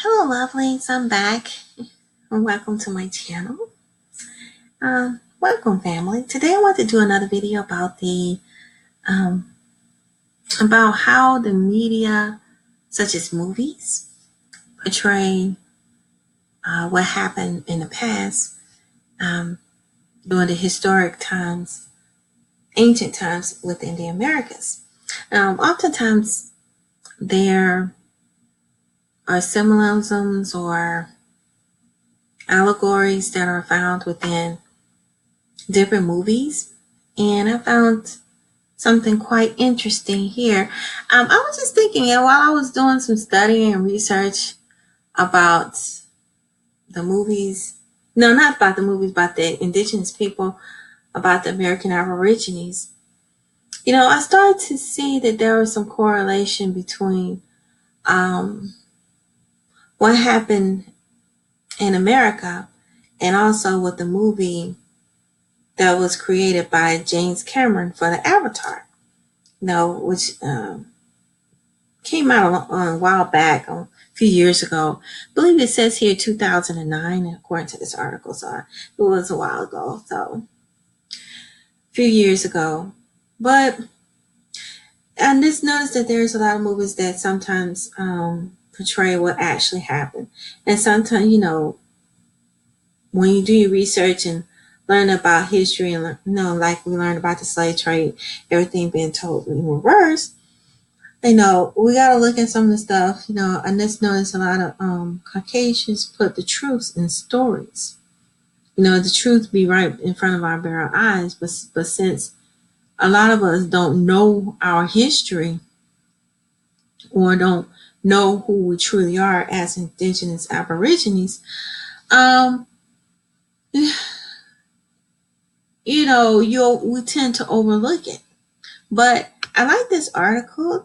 Hello, lovelies. I'm back. Welcome to my channel. Welcome, family. Today, I want to do another video about um, about how the media, such as movies, portray what happened in the past during the historic times, ancient times within the Americas. Oftentimes, there are symbolisms or allegories that are found within different movies, and I found something quite interesting here. I was just thinking, while I was doing some studying and research about the movies, no, not about the movies, about the indigenous people, about the American Aborigines, I started to see that there was some correlation between what happened in America and also with the movie that was created by James Cameron for the Avatar, which came out a while back, a few years ago. I believe it says here 2009, according to this article, so it was a while ago, so a few years ago. But I just noticed that there's a lot of movies that sometimes portray what actually happened. And sometimes, when you do your research and learn about history and, like we learned about the slave trade, everything being totally in reverse, we got to look at some of the stuff, and just notice a lot of Caucasians put the truth in stories. The truth be right in front of our bare eyes, but since a lot of us don't know our history or don't know who we truly are as indigenous Aborigines, we tend to overlook it. But I like this article.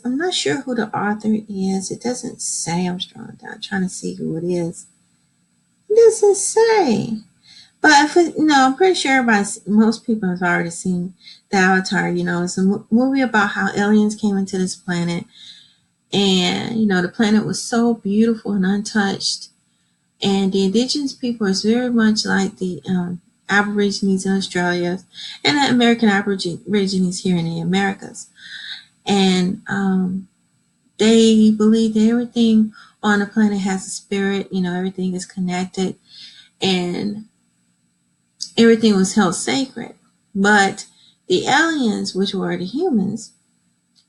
I'm not sure who the author is. It doesn't say. I'm trying to see who it is. It doesn't say. But I'm pretty sure most people have already seen the Avatar. It's a movie about how aliens came into this planet, and the planet was so beautiful and untouched, and the indigenous people is very much like the Aborigines in Australia and the American Aborigines here in the Americas. And they believe that everything on the planet has a spirit, everything is connected, and everything was held sacred. But the aliens, which were the humans,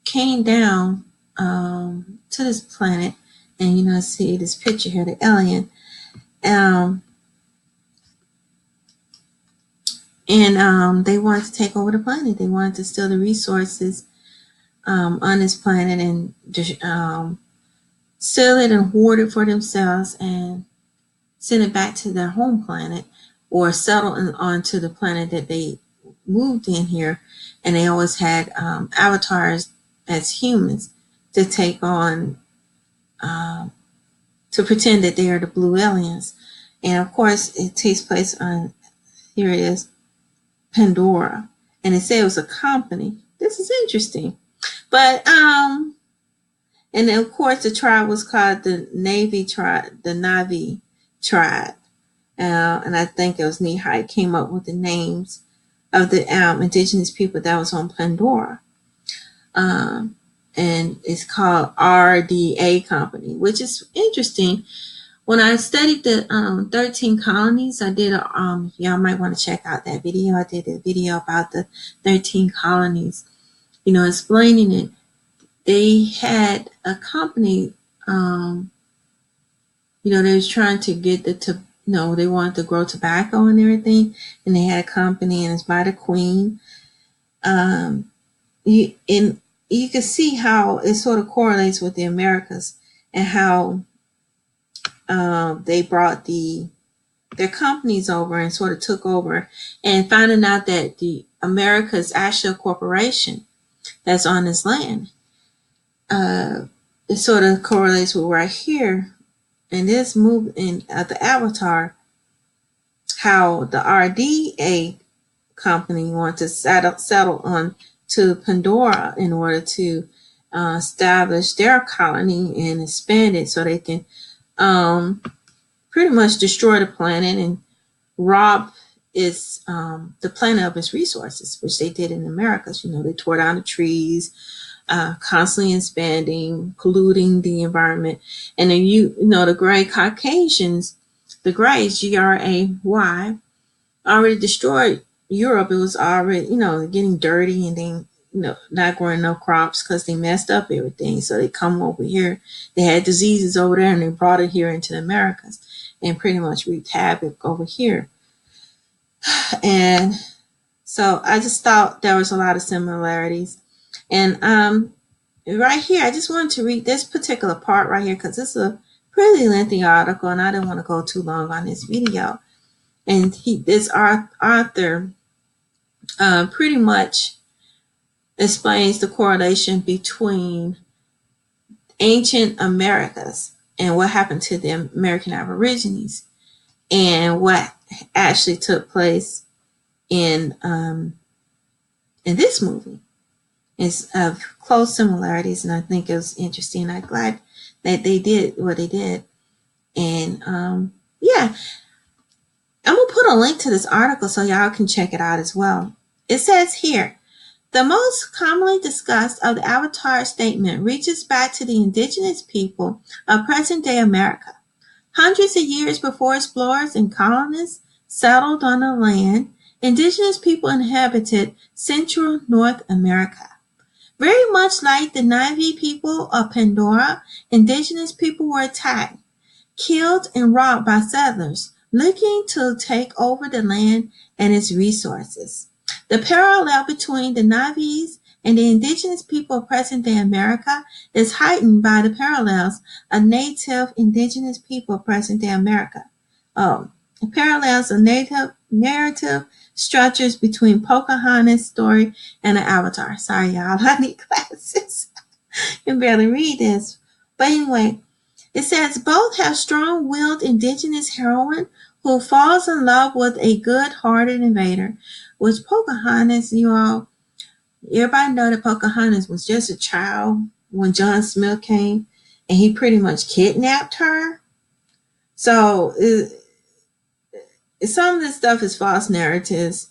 came down to this planet, and see this picture here, the alien. They wanted to take over the planet. They wanted to steal the resources on this planet and steal it and hoard it for themselves and send it back to their home planet or settle onto the planet that they moved in here. And they always had avatars as humans to take on, to pretend that they are the blue aliens. And of course, it takes place on, here it is, Pandora, and it said it was a company. This is interesting. But and then of course the tribe was called the Navi tribe, and I think it was Nehi came up with the names of the indigenous people that was on Pandora, and it's called RDA Company, which is interesting. When I studied the 13 colonies, I did y'all might want to check out that video. I did a video about the 13 colonies, explaining it. They had a company, they was trying to get they wanted to grow tobacco and everything, and they had a company, and it's by the Queen. You can see how it sort of correlates with the Americas and how they brought their companies over and sort of took over, and finding out that the America is actually a corporation that's on this land. It sort of correlates with right here in this move in the Avatar, how the RDA company wants to settle on to Pandora in order to establish their colony and expand it so they can pretty much destroy the planet and rob the planet of its resources, which they did in the Americas. They tore down the trees, constantly expanding, polluting the environment. And then the gray Caucasians, the Greys, Gray, already destroyed Europe. It was already, getting dirty, and then, not growing no crops because they messed up everything. So they come over here. They had diseases over there, and they brought it here into the Americas and pretty much wreaked havoc over here. And so I just thought there was a lot of similarities. And right here, I just wanted to read this particular part right here because it's a pretty lengthy article, and I didn't want to go too long on this video. And this author pretty much explains the correlation between ancient Americas and what happened to the American Aborigines and what actually took place in this movie. It's of close similarities, and I think it was interesting. I'm glad that they did what they did. And yeah, I'm going to put a link to this article so y'all can check it out as well. It says here, the most commonly discussed of the Avatar statement reaches back to the indigenous people of present-day America. Hundreds of years before explorers and colonists settled on the land, indigenous people inhabited central North America. Very much like the Navi people of Pandora, indigenous people were attacked, killed, and robbed by settlers looking to take over the land and its resources. The parallel between the Navis and the indigenous people of present-day America is heightened by the parallels of native indigenous people of present-day America. The parallels of native narrative structures between Pocahontas' story and the Avatar. Sorry, y'all, I need glasses. I can barely read this. But anyway, it says both have strong-willed indigenous heroine who falls in love with a good-hearted invader, which Pocahontas, everybody know that Pocahontas was just a child when John Smith came, and he pretty much kidnapped her. So some of this stuff is false narratives.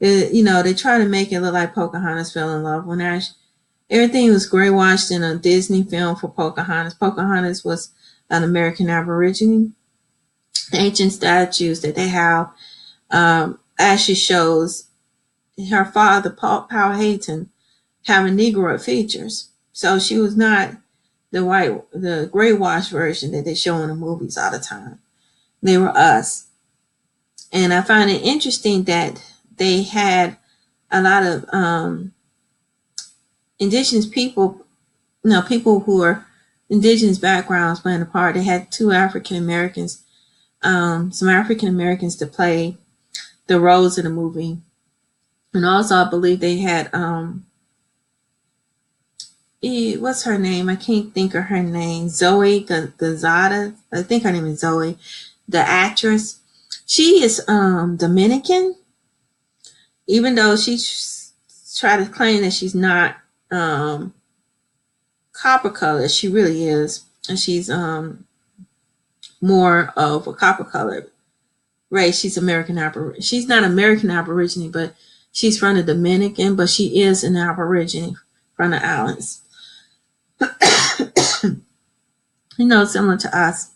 They try to make it look like Pocahontas fell in love when everything was grey-washed in a Disney film for Pocahontas. Pocahontas was an American Aborigine. The ancient statues that they have actually shows her father, Powhatan, having Negroid features. So she was not the grey-washed version that they show in the movies all the time. They were us. And I find it interesting that they had a lot of indigenous people, people who are indigenous backgrounds playing a part. They had two African Americans, some African Americans to play the roles in the movie. And also, I believe they had, what's her name? I can't think of her name. Zoe Gazada. I think her name is Zoe, the actress. She is Dominican, even though she tried to claim that she's not copper color. She really is, and she's more of a copper colored race. She's American Aborigine. She's not American Aborigine, but she's from the Dominican, but she is an Aborigine from the islands. Similar to us.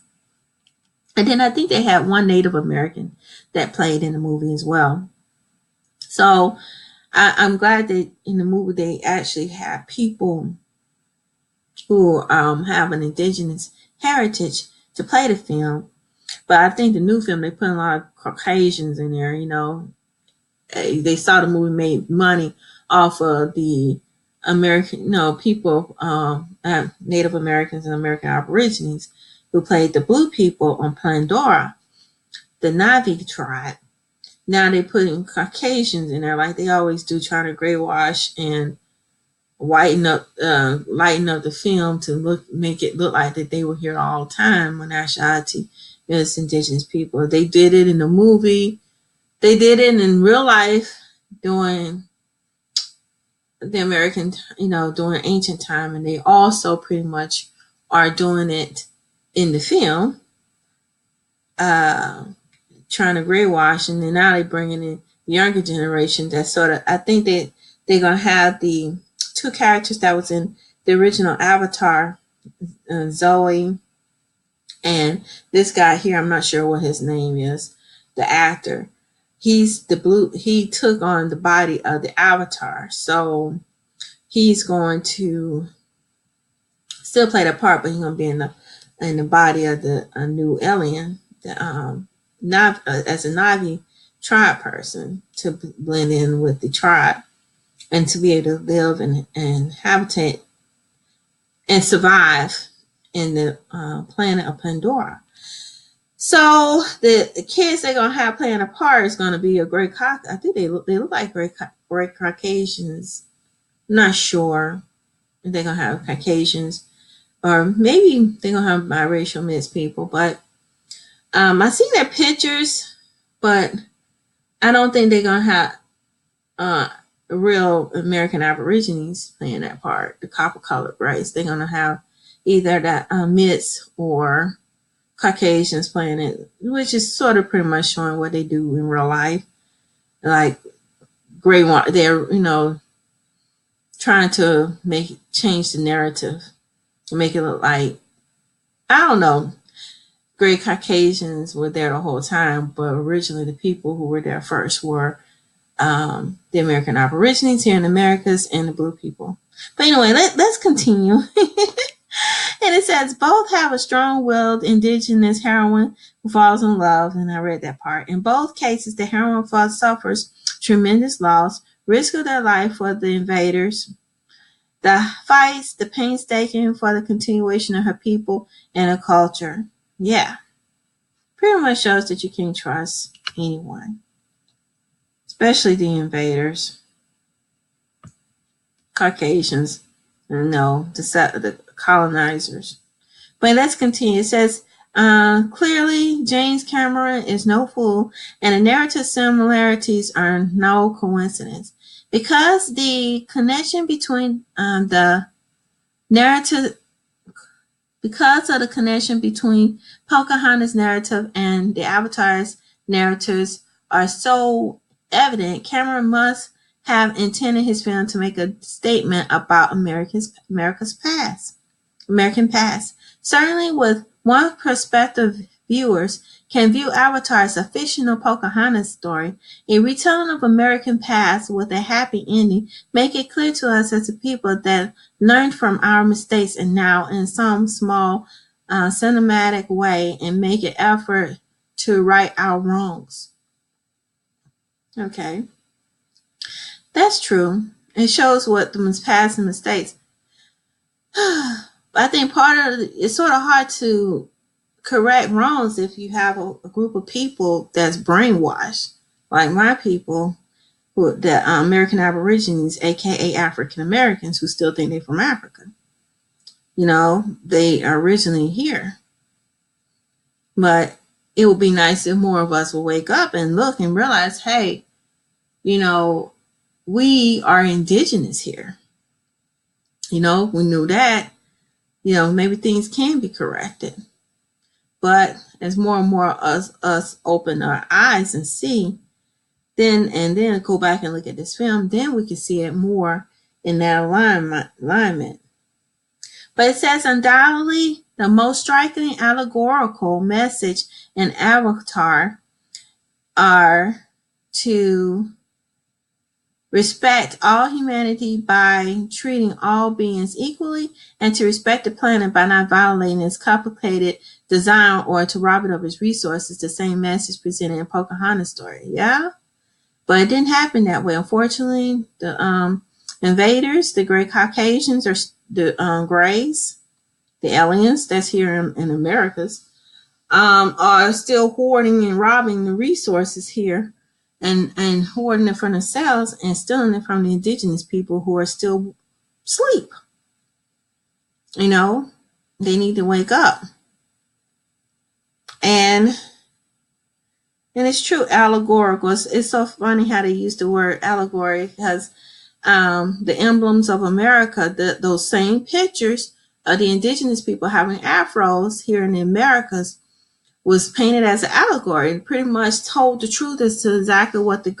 And then I think they had one Native American that played in the movie as well. So I'm glad that in the movie they actually have people who have an indigenous heritage to play the film. But I think the new film, they put a lot of Caucasians in there, They saw the movie made money off of the American, people, Native Americans and American Aborigines who played the blue people on Pandora, the Navi tribe. Now they putting Caucasians in there like they always do, trying to gray wash and lighten up the film to make it look like that they were here all the time when actuality is indigenous people. They did it in the movie. They did it in real life during the American, during ancient time, and they also pretty much are doing it in the film, trying to graywash, and then now they're bringing in the younger generation. That sort of, I think that they're gonna have the two characters that was in the original Avatar, Zoe, and this guy here. I'm not sure what his name is. The actor, he's the blue. He took on the body of the Avatar, so he's going to still play the part, but he's gonna be in the body of the new alien. The as a Navi tribe person to blend in with the tribe and to be able to live and habitat and survive in the planet of Pandora. So the kids they're gonna have playing a part is gonna be a great I think they look like great Caucasians. I'm not sure if they're gonna have Caucasians or maybe they're gonna have biracial mixed people, but I seen their pictures, but I don't think they're gonna have real American Aborigines playing that part, the copper colored race. They're gonna have either that mixed or Caucasians playing it, which is sort of pretty much showing what they do in real life. Like gray, they're trying to change the narrative to make it look like, I don't know, great Caucasians were there the whole time, but originally the people who were there first were the American Aborigines here in Americas and the blue people. But anyway, let's continue. And it says both have a strong-willed indigenous heroine who falls in love, and I read that part. In both cases, the heroine suffers tremendous loss, risk of their life for the invaders, the fights, the painstaking for the continuation of her people and her culture. Yeah, pretty much shows that you can't trust anyone, especially the invaders, Caucasians, no, the colonizers. But let's continue. It says, clearly, James Cameron is no fool, and the narrative similarities are no coincidence. Because the connection between the narrative, because of the connection between Pocahontas' narrative and the Avatar's narratives are so evident, Cameron must have intended his film to make a statement about American past. Certainly, with one perspective, viewers can view Avatar as a fictional Pocahontas story, a retelling of American past with a happy ending, make it clear to us as a people that learned from our mistakes and now, in some small cinematic way, and make an effort to right our wrongs. Okay. That's true. It shows what the past and mistakes. I think part of it's sort of hard to correct wrongs if you have a group of people that's brainwashed, like my people, the American Aborigines, aka African Americans, who still think they're from Africa. They are originally here. But it would be nice if more of us will wake up and look and realize, hey, we are indigenous here. We knew that, maybe things can be corrected. But as more and more us open our eyes and see, then go back and look at this film, then we can see it more in that alignment. But it says undoubtedly the most striking allegorical message in Avatar are to respect all humanity by treating all beings equally, and to respect the planet by not violating its complicated design or to rob it of its resources, the same message presented in Pocahontas' story. Yeah? But it didn't happen that way. Unfortunately, the invaders, the Great Caucasians, or the Greys, the aliens that's here in Americas, are still hoarding and robbing the resources here and hoarding it for themselves and stealing it from the indigenous people who are still asleep. They need to wake up. And it's true, allegorical. It's so funny how they use the word allegory, because the emblems of America, those same pictures the indigenous people having afros here in the Americas was painted as an allegory and pretty much told the truth as to exactly what the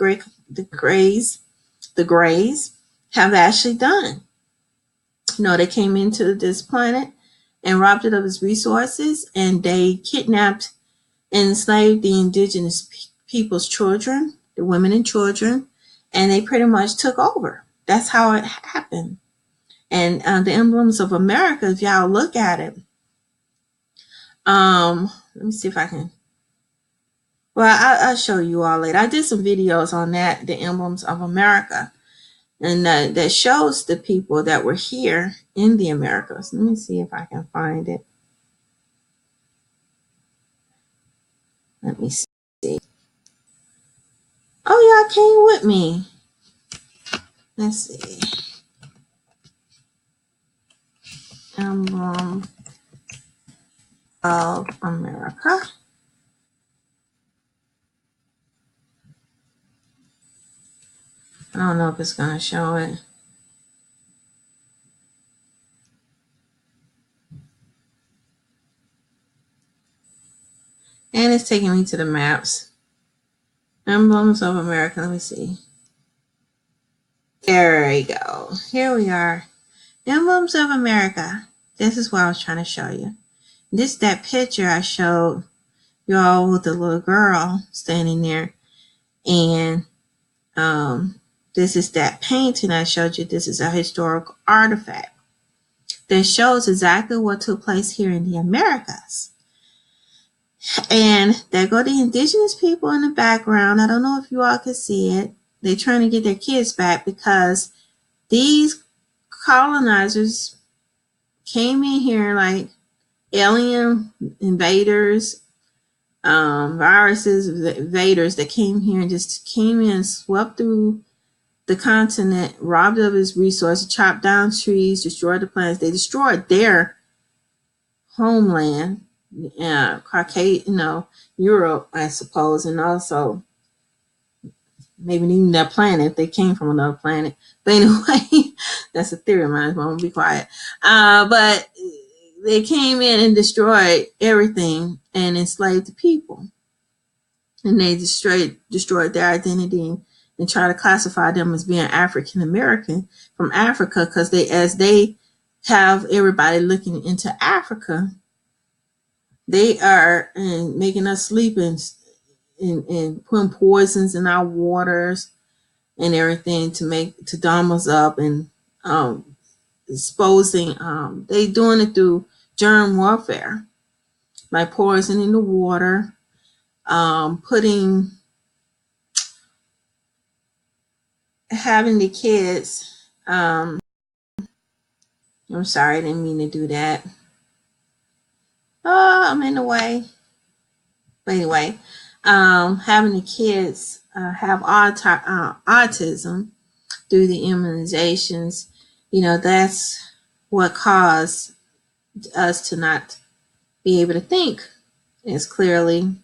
Greys have actually done. They came into this planet and robbed it of its resources, and they kidnapped and enslaved the indigenous people's children, the women and children, and they pretty much took over. That's how it happened. And the emblems of America, if y'all look at it, let me see if I can. Well, I'll show you all later. I did some videos on that, the emblems of America, and that shows the people that were here in the Americas. Let me see if I can find it. Let me see. Oh, y'all came with me. Let's see. Emblem of America. I don't know if it's going to show it. And it's taking me to the maps. Emblems of America. Let me see. There we go. Here we are. Emblems of America. This is what I was trying to show you. This is that picture I showed y'all with the little girl standing there. And this is that painting I showed you. This is a historical artifact that shows exactly what took place here in the Americas. And there go the indigenous people in the background. I don't know if you all can see it. They're trying to get their kids back because these colonizers came in here like alien invaders, viruses, invaders that came here and just came in, swept through the continent, robbed of its resources, chopped down trees, destroyed the plants. They destroyed their homeland, Caucasian, Europe, I suppose, and also maybe even their planet. They came from another planet. But anyway, that's a theory of mine, so I'm going to be quiet. But they came in and destroyed everything and enslaved the people. And they destroyed their identity and try to classify them as being African American from Africa, because they have everybody looking into Africa, they are making us sleep and putting poisons in our waters and everything to dumb us up, and exposing. They doing it through germ warfare, like poisoning the water, having the kids. I'm sorry, I didn't mean to do that. Oh, I'm in the way. But anyway, having the kids have autism through the immunizations, that's what caused us to not be able to think as clearly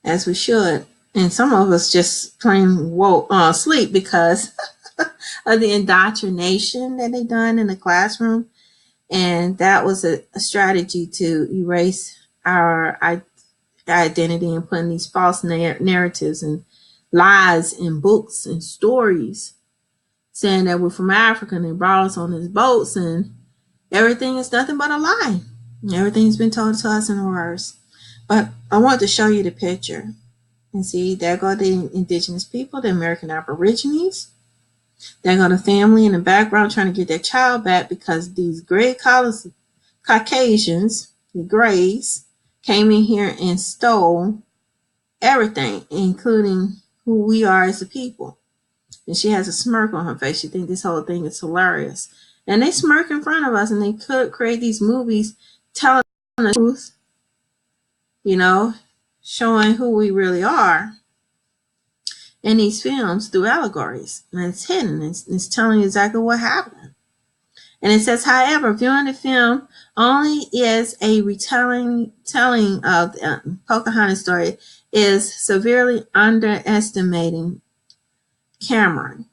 as we should. And some of us just plain sleep because of the indoctrination that they done in the classroom. And that was a strategy to erase our identity and putting these false narratives and lies in books and stories, saying that we're from Africa and they brought us on these boats and everything is nothing but a lie. Everything's been told to us in reverse. But I want to show you the picture. And see, there go the indigenous people, the American Aborigines. There go the family in the background trying to get their child back because these great Caucasians, the Greys, came in here and stole everything, including who we are as a people. And she has a smirk on her face. She thinks this whole thing is hilarious. And they smirk in front of us, and they could create these movies telling the truth, showing who we really are in these films through allegories. And it's hidden. It's telling you exactly what happened. And it says, however, viewing the film only is a retelling of the Pocahontas story is severely underestimating Cameron.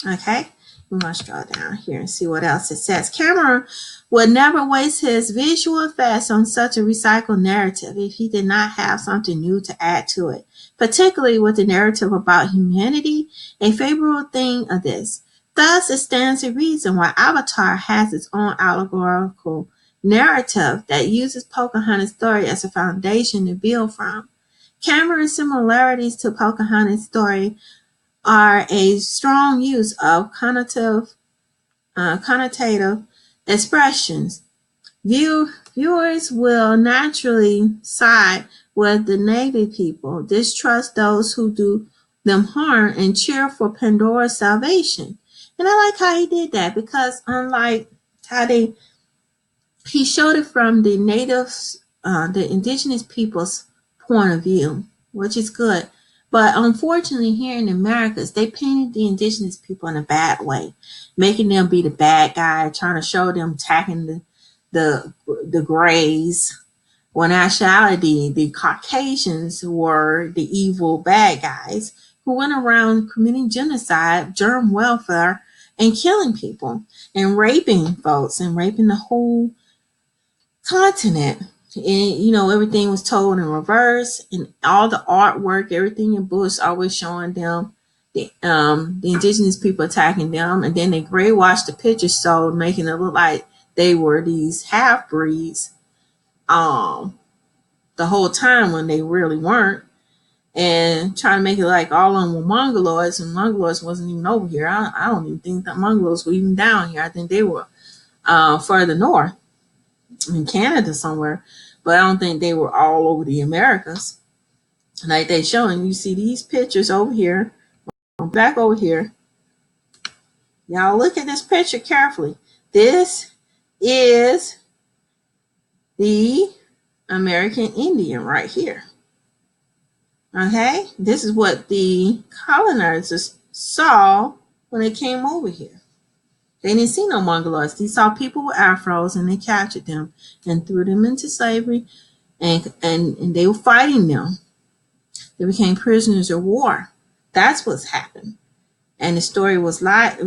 Okay? We must scroll down here and see what else it says. Cameron would never waste his visual effects on such a recycled narrative if he did not have something new to add to it, particularly with the narrative about humanity, a favorable thing of this. Thus, it stands to reason why Avatar has its own allegorical narrative that uses Pocahontas' story as a foundation to build from. Cameron's similarities to Pocahontas' story are a strong use of connotative expressions. Viewers will naturally side with the Native people, distrust those who do them harm, and cheer for Pandora's salvation. And I like how he did that, because unlike how he showed it from the natives, the indigenous people's point of view, which is good. But unfortunately, here in the Americas, they painted the indigenous people in a bad way, making them be the bad guy, trying to show them attacking the grays. When in actuality, the Caucasians were the evil bad guys who went around committing genocide, germ welfare, and killing people, and raping folks, and raping the whole continent. And everything was told in reverse, and all the artwork, everything in books always showing them the indigenous people attacking them, and then they gray washed the pictures, so making it look like they were these half breeds the whole time when they really weren't, and trying to make it like all of them were mongoloids, and mongoloids wasn't even over here. I don't even think that mongoloids were even down here. I think they were further north in Canada somewhere, but I don't think they were all over the Americas like they showing. You see these pictures over here, back over here. Y'all look at this picture carefully. This is the American Indian right here. Okay, this is what the colonizers saw when they came over here. They didn't see no mongoloids. They saw people with afros, and they captured them and threw them into slavery, and they were fighting them. They became prisoners of war. That's what's happened. And the story was lied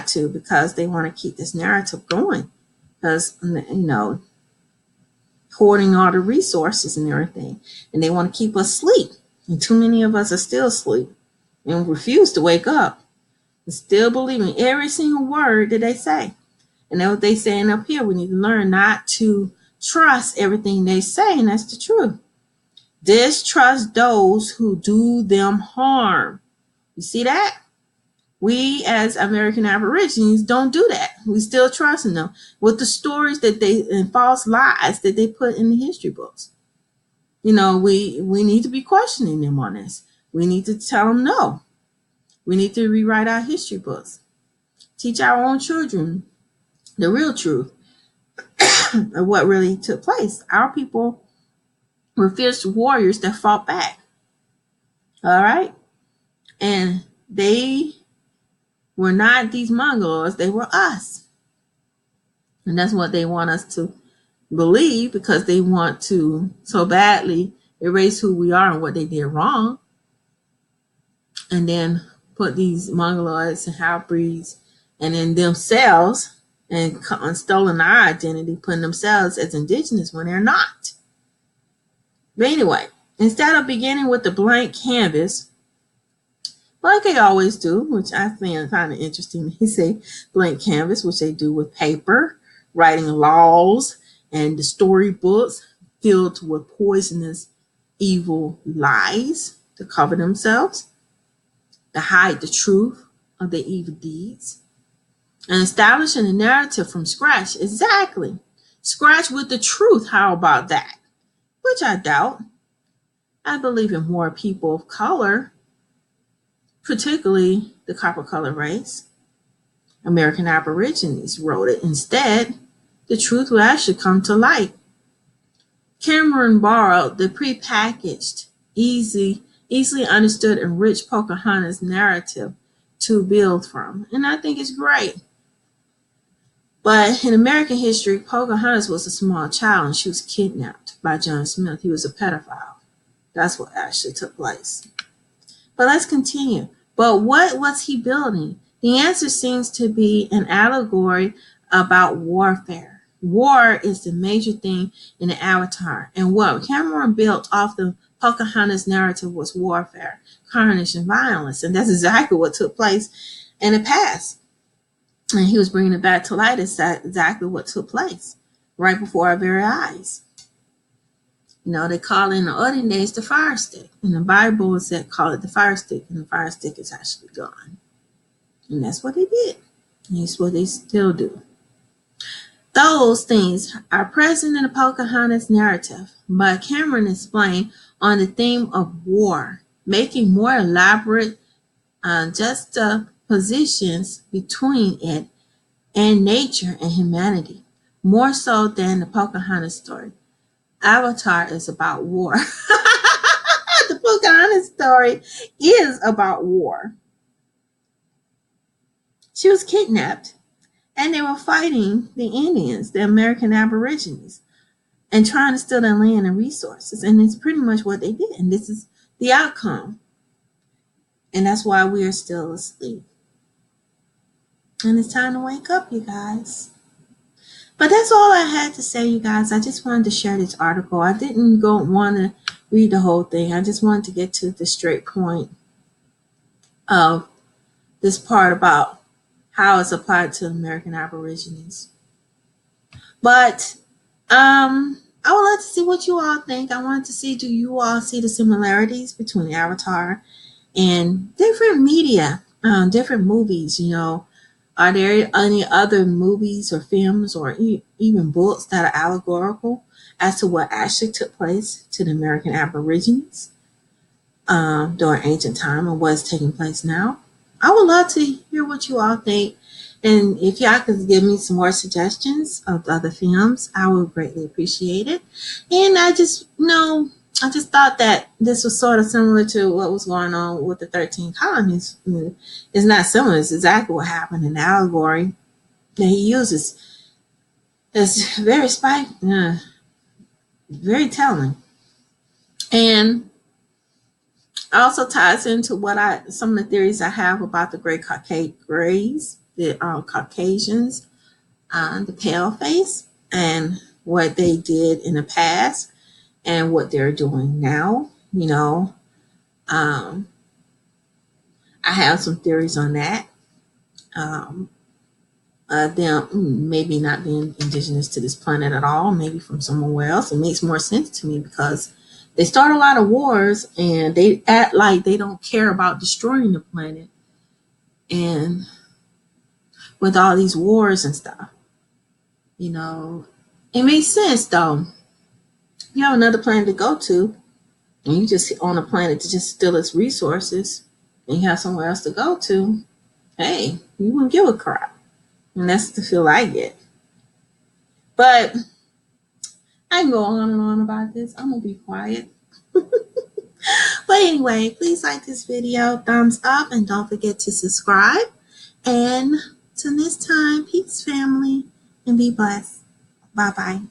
to, because they want to keep this narrative going, because hoarding all the resources and everything, and they want to keep us asleep. And too many of us are still asleep and refuse to wake up, and still believing every single word that they say. And that's what they saying up here. We need to learn not to trust everything they say, and that's the truth. Distrust those who do them harm. You see that? We as American Aborigines don't do that. We still trust in them with the stories that and false lies that they put in the history books. We need to be questioning them on this. We need to tell them no. We need to rewrite our history books. Teach our own children the real truth of what really took place. Our people were fierce warriors that fought back. All right? And they were not these Mongols, they were us. And that's what they want us to believe, because they want to so badly erase who we are and what they did wrong, and then put these Mongoloids and half breeds and then themselves and stolen our identity, putting themselves as indigenous when they're not. But anyway, instead of beginning with the blank canvas, like they always do, which I find kind of interesting, they say blank canvas, which they do with paper, writing laws, and the storybooks filled with poisonous, evil lies to cover themselves, to hide the truth of their evil deeds, and establishing a narrative from scratch. Exactly. Scratch with the truth. How about that? Which I doubt. I believe in more people of color, particularly the copper color race. American Aborigines wrote it. Instead, the truth will actually come to light. Cameron borrowed the prepackaged, easily understood and rich Pocahontas narrative to build from. And I think it's great. But in American history, Pocahontas was a small child, and she was kidnapped by John Smith. He was a pedophile. That's what actually took place. But let's continue. But what was he building? The answer seems to be an allegory about warfare. War is the major thing in the Avatar, and what Cameron built off the Pocahontas narrative was warfare, carnage, and violence, and that's exactly what took place in the past. And he was bringing it back to light. It's exactly what took place right before our very eyes. You know, they call it in the olden days the fire stick. In the Bible, it said call it the fire stick, and the fire stick is actually gone. And that's what they did. And that's what they still do. Those things are present in the Pocahontas narrative, but Cameron explained on the theme of war, making more elaborate juxtapositions between it and nature and humanity, more so than the Pocahontas story. Avatar is about war. The Pocahontas story is about war. She was kidnapped, and they were fighting the Indians, the American Aborigines, and trying to steal their land and resources. And it's pretty much what they did. And this is the outcome. And that's why we are still asleep. And it's time to wake up, you guys. But that's all I had to say, you guys. I just wanted to share this article. I didn't want to read the whole thing. I just wanted to get to the straight point of this part about how it's applied to American Aborigines. But I would like to see what you all think. I wanted to see, do you all see the similarities between Avatar and different media, different movies? You know, are there any other movies or films or even books that are allegorical as to what actually took place to the American Aborigines during ancient time and what's taking place now? I would love to hear what you all think. And if y'all could give me some more suggestions of other films, I would greatly appreciate it. And I just thought that this was sort of similar to what was going on with the 13 colonies. It's not similar. It's exactly what happened in the allegory that he uses. It's very very telling. And also ties into some of the theories I have about the great Greys, the Caucasians, the pale face, and what they did in the past and what they're doing now. You know, I have some theories on that. Them maybe not being indigenous to this planet at all, maybe from somewhere else. It makes more sense to me because they start a lot of wars and they act like they don't care about destroying the planet. And with all these wars and stuff, you know, it makes sense though. You have another planet to go to, and you just on a planet to just steal its resources, and you have somewhere else to go to. Hey, you wouldn't give a crap. And that's the feel I get. But I can go on and on about this. I'm going to be quiet. But anyway, please like this video, thumbs up, and don't forget to subscribe. And till next time, peace, family, and be blessed. Bye-bye.